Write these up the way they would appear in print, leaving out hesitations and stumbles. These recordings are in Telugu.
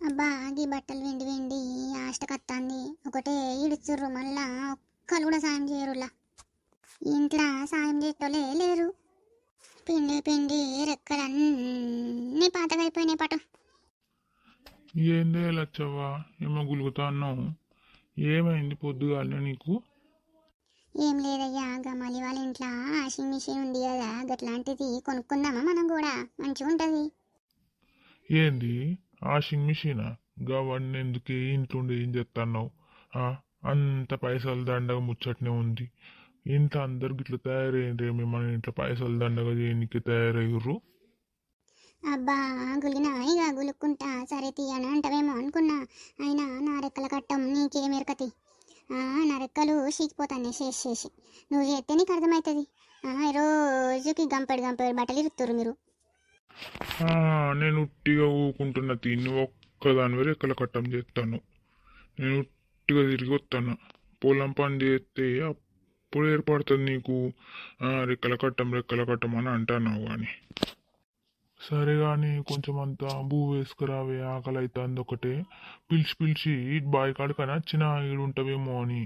అబ్బా గీ బట్టలు వెండి వెండి ఆష్టకత్తాంది. ఒకటే ఇడుచుర్రు, మళ్ళా ఒక్కరు కూడా సాయం చేయరులా. ఇంట్లో సాయం చేసేటోళ్ళే లేరు. పిండి పిండి రెక్కలన్నీ పాతగైపోయినాయి పటు. ఏందే లచ్చవ్వా, ఏమో గులుగుతా అన్నావు. ఏమైంది పొద్దుగాలనే నీకు? ఏం లేదయ్యా, గమలి వాళ్ళ ఇంట్లో వాషింగ్ మిషన్ ఉంది కదా, గట్లాంటిది కొనుక్కుందామా మనం కూడా, మంచిగా ఉంటుంది. ఏంది వాషింగ్ మిషనా? గవన్నీ ఎందుకే, ఇంట్లోండి ఏం చేస్తున్నావు? అంత పైసలు దండగ ముచ్చటనే ఉంది. ఇంట్లో అందరు గిట్ల తయారయ్యేమి, మన ఇంట్లో పైసలు దండగ చేయనికి తయారయ్యుర్రు. అబ్బా గులినా ఇక గులుక్కుంటా సరే తీయని అంటవేమో అనుకున్నా. అయినా నా రెక్కల కట్టం నీకేమెరకతి. నా రెక్కలు చీకిపోతాయి చేసి చేసి. నువ్వు చేస్తే నీకు అర్థమవుతుంది. రోజుకి గంపెడు గంపెడు బట్టలు ఇరుత్తురు మీరు. నేను ఉట్టిగా ఊకుంటున్నా. తిని ఒక్కదాని రెక్కల కట్టం చేస్తాను. నేను ఉట్టిగా తిరిగి వస్తాను. పొలం పని చేస్తే అప్పుడు ఏర్పడుతుంది నీకు రెక్కల కట్టం అని అంటున్నావు. కానీ సరే కానీ కొంచెం అంతా భూ వేసుకురావే, ఆకలి అవుతుంది. ఒకటే పిలిచి పిలిచి బావి కాడికని వచ్చిన ఈడుంటావేమో అని.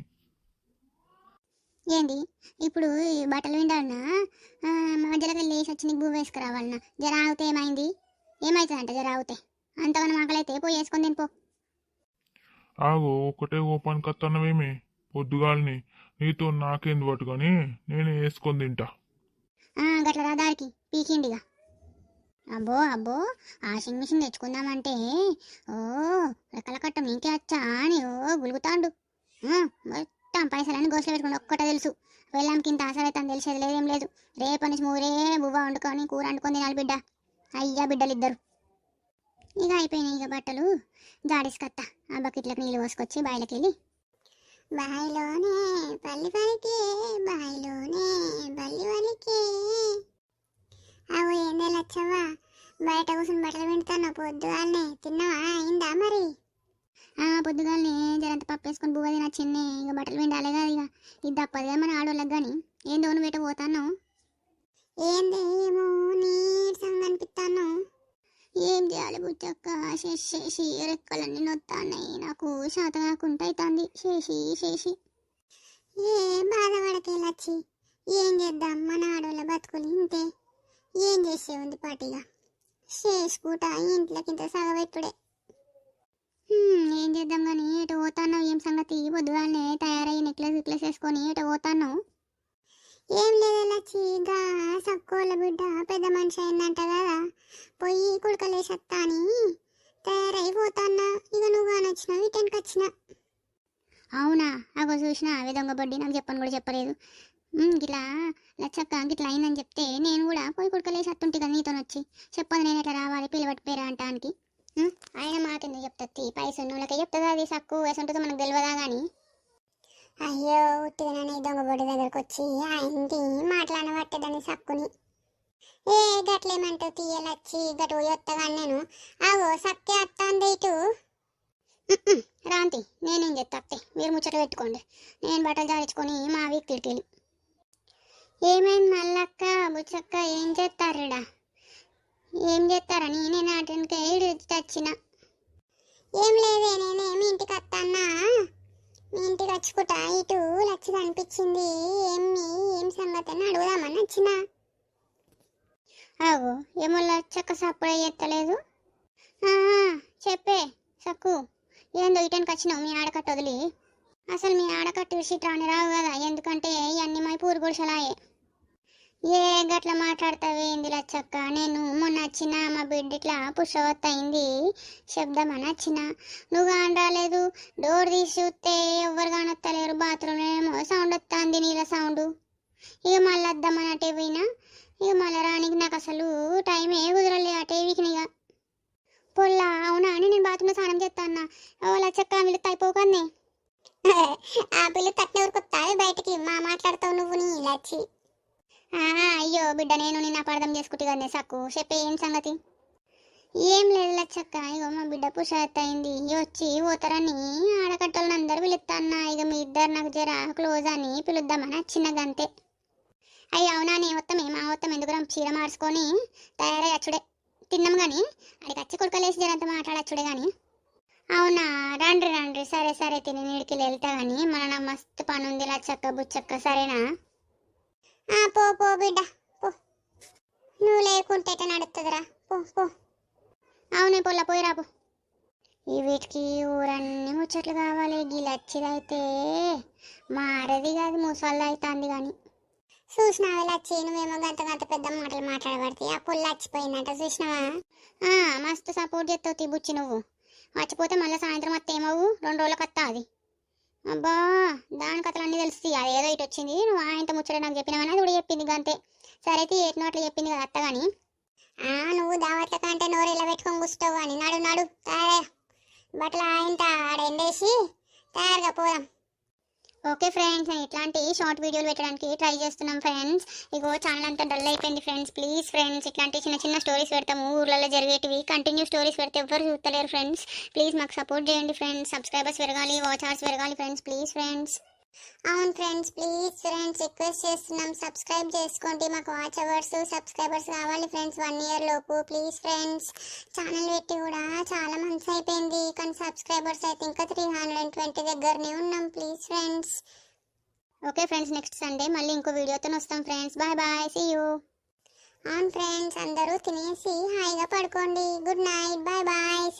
ఏంది ఇప్పుడు ఈ బట్టలు విండాలన్నా మధ్యలోకి లేచి వచ్చి నీకు భూ వేసుకురావాలన్నా? జర ఆగితే ఏమైంది? ఏమవుతుందంట జర ఆగితే? అంతగానో ఆకలైతే పోయి వేసుకొని తినిపో. ఆగో ఒకటే ఓపానికి వస్తున్నావేమి పొద్దుగాలని? నీతో నాకేంది పట్టు, కానీ నేనే వేసుకొని తింటా. గట్ల రాదారికి పీకిండిగా. అబ్బో అబ్బో, వాషింగ్ మిషన్ తెచ్చుకుందామంటే ఓ రెక్కల కట్టం నీకే వచ్చా అని గులుగుతాండు. మొత్తం పైసలన్నీ గోసలు పెట్టుకుని ఒక్కటే తెలుసు. వెళ్ళాంకి ఇంత ఆశలైతే తెలిసేది లేదేం లేదు. రేపటి నుంచి మూరే బువ్వ వండుకొని కూర వండుకొని తినాలి బిడ్డ. అయ్యా బిడ్డలు ఇద్దరు. ఇక అయిపోయినాయి ఇక బట్టలు. జాడిసుకత్తా ఆ బకెట్లకు నీళ్ళు పోసుకొచ్చి బాయిలకి వెళ్ళి. బాయిలోనే పల్లి పలికే, బాయిలోనే బల్లి వలికే. అవు ఏందే లచ్చవ్వా, బయట కూర్చుని బట్టలు వింటున్నా పొద్దుగాలనే. తిన్నావా? అయిందా మరి? పొద్దుగాలనే జరంత పప్పు వేసుకొని బువ్వ తినచ్చింది. ఇక బట్టలు విండాలే కదా, ఇక ఇది తప్పదుగా మన ఆడోళ్ళకి. కానీ ఏందో నువ్వు బయట పోతాను. ఏంది ఏమో నీరసంగా అనిపిస్తాను. ఏం చేయాలి బుచ్చక్క, చేసి రెక్కలన్నీ నొత్తాన్నాయి. నాకు శాత కాకుండా అవుతుంది చేసి చేసి. ఏం బాధపడకే లచ్చి, ఏం చేద్దాం, మన ఆడోళ్ళ బతుకులు ఇంతే. ఏం చేసే ఉంది పాటిగా చేసుకుంటా ఇంట్లోకింత సగబెట్టుడే. ఏం చేద్దాం కానీ ఎటు పోతాను? ఏం సంగతి? పొద్దుగానే తయారయ్యి నెక్లెస్ వేసుకొని ఎటు పోతాను? ఏం లేదు లచ్చిగా, సక్కోళ్ళ బిడ్డ పెద్ద మనిషి అయిందంట కదా, పోయి కుడకలేసత్తా అని తయారైపోతాన్నా. ఇక నువ్వు నచ్చినావు ఇటెన్కి వచ్చిన. అవునా? అగో చూసినా అవి దొంగ బడ్డి, నాకు చెప్పని కూడా చెప్పలేదు. గిట్లా లచ్చక్క గిట్లా అయిందని చెప్తే నేను కూడా పోయి కుడకలేసి అత్తుంటే కదా నీతో వచ్చి. చెప్పదు నేను ఎట్లా రావాలి పిలవట్టిపోయారా అంటానికి. ఆయన మాకెందుకు చెప్తుంది? పైసలు నూలకే చెప్తుంది. అది సక్కు వేసుంటుందో మనకు తెలియదా కానీ. అయ్యో ఉట్టిగా దొంగబొడ్డి దగ్గరకు వచ్చి ఆయనకి మాట్లాడబట్టేదాన్ని సక్కుని. ఏ గట్లేమంటావు తీయలచ్చి, గటు పోయొత్తగాని నేను. ఆగో సక్కే అత్తాంది ఇటు. రాంతి నేనేం చెప్తా అత్తే, మీరు ముచ్చట పెట్టుకోండి. నేను బట్టలు జాడించుకొని మా వీక్కి వెళ్ళి. ఏమైంది మల్లక్క బుచ్చక్క, ఏం చేస్తారుడా? ఏం చేస్తారని నేను అటెన్కే వచ్చిన. ఏం లేదే, నేనేమి ఇంటికి వస్తానా, మీ ఇంటికి వచ్చుకుంటా ఇటు లచ్చి కనిపించింది. ఏం సంగతి అని అడుగుదామని వచ్చిన. అగో ఏమో లచ్చక్క సప్పుడు ఎత్తలేదు. చెప్పే సక్కు, ఏందో ఇటెన్కి వచ్చినావు మీ ఆడకట్టు వదిలి? అసలు మీ ఆడకట్టు విషయం రాని రావు కదా, ఎందుకంటే ఇవన్నీ మై పూరు గుడిసెలాయే. ఏ గట్ల మాట్లాడతావేంది లచ్చక్క? నేను మొన్న వచ్చిన మా బిడ్డ ఇట్లా పుష్పవత్ అయింది శబ్దమని వచ్చిన. నువ్వు కాని రాలేదు. డోర్ తీసి చూస్తే ఎవ్వరు కానొత్తలేరు. బాత్రూమ్ ఏమో సౌండ్ వస్తుంది, నీళ్ళ సౌండ్. ఇక మళ్ళీ వద్దామని అటే పోయినా. ఇక మళ్ళీ రానికి నాకు అసలు టైమే కుదరలే అటే వీకినిగా. పొల్లా అవునా అని నేను బాత్రూంలో స్నానం చేస్తాను. లచ్చక్క వీళ్ళు అయిపోకండి. ఆ పిల్లలు తట్టిన ఊరుకొత్తావి బయటికి మా మాట్లాడతావు నువ్వు నీ లచ్చి. అయ్యో బిడ్డ, నేను నిన్న అపార్థం చేసుకుంటే కదే సక్కు. చెప్పే ఏం సంగతి? ఏం లేదు లచ్చక్క, ఇగో మా బిడ్డ పుషాత్ అయింది. వచ్చి పోతారని ఆడకట్టోళ్ళని అందరు పిలుస్తాన్నా. ఇక మీ ఇద్దరు నాకు జర క్లోజ్ అని పిలుద్దామని వచ్చిన గంతే. అయ్యో అవునా? నీ మొత్తం మా మొత్తం ఎందుకు చీర మార్చుకొని తయారై అచ్చుడే. తిన్నాం కానీ అడిగి వచ్చి కొడుకలేసి జరంతా మాట్లాడచ్చుడే కానీ. అవునా, రండి రండి, సరే సరే, తిని నీడికి వెళ్తా కానీ మన మస్తు పని ఉంది లచ్చక్క బుచ్చక్క, సరేనా? పో పో బిడ్డ పో, నువ్వు లేకుంటే ఎట్ట నడుతుందిరా, పో పో. అవునే పొల్ల పోయి రాపు. ఈ వీటికి ఊరన్నీ ముచ్చట్లు కావాలి, గిలచ్చిదైతే మారది కాదు, ముసళ్ళు అవుతుంది కానీ. చూసినావా లచ్చి, నువ్వేమో గంట గంట పెద్ద మాటలు మాట్లాడబడితే ఆ పొల్ల వచ్చిపోయిందంట, చూసినావా? మస్తు సపోర్ట్ చేస్తావు తిబుచ్చి, నువ్వు మర్చిపోతే మళ్ళీ సాయంత్రం అత్త ఏమవు, 2 రోజులకు అత్త అది. అబ్బా, దాని కథలు అన్నీ తెలుస్తాయి, అదేదో ఇటు వచ్చింది, నువ్వు ఇంత ముచ్చట నాకు చెప్పినావని అది కూడా చెప్పింది అంతే. సరే అయితే ఎట్నో అట్లా చెప్పింది కదా అత్త కానీ. నువ్వు దావట్ల కంటే నోరు ఇలా పెట్టుకొని కూర్చోవు కానీ, నడు నడు తయారయ్యా, బట్టలు ఆయంత ఆడ ఎండేసి తయారుగా పోదాం. ఓకే ఫ్రెండ్స్, నేను ఇట్లాంటి షార్ట్ వీడియోలు పెట్టడానికి ట్రై చేస్తున్నాం ఫ్రెండ్స్. ఇగో ఛానల్ అంతా డల్ అయిపోయింది ఫ్రెండ్స్. ప్లీజ్ ఫ్రెండ్స్, ఇట్లాంటి చిన్న చిన్న స్టోరీస్ పెడతాము, ఊర్లలో జరిగేటివి కంటిన్యూ స్టోరీస్ పెడితే ఎవ్వరు చూస్తలేరు ఫ్రెండ్స్. ప్లీజ్ మాకు సపోర్ట్ చేయండి ఫ్రెండ్స్, సబ్స్క్రైబర్స్ పెరగాలి, వాచ్ అవర్స్ పెరగాలి ఫ్రెండ్స్, ప్లీజ్ ఫ్రెండ్స్. అవును ఫ్రెండ్స్, ప్లీజ్ ఫ్రెండ్స్, రిక్వెస్ట్ చేస్తున్నాం, సబ్స్క్రైబ్ చేసుకోండి, మాకు వాచ్ అవర్స్ సబ్స్క్రైబర్స్ కావాలి ఫ్రెండ్స్ 1 year లోపు, ప్లీజ్ ఫ్రెండ్స్. ఛానల్ పెట్టి కూడా చాలా మంత్స్ అయిపోయింది కానీ సబ్స్క్రైబర్స్ అయితే ఇంకా 320 దగ్గరనే ఉన్నాం, please friends. Okay friends, next Sunday మళ్ళీ ఇంకో వీడియోతో వస్తాం friends. Bye bye, see you. అవును ఫ్రెండ్స్, అందరూ తినేసి హాయిగా పడుకోండి, గుడ్ నైట్, బాయ్ బాయ్.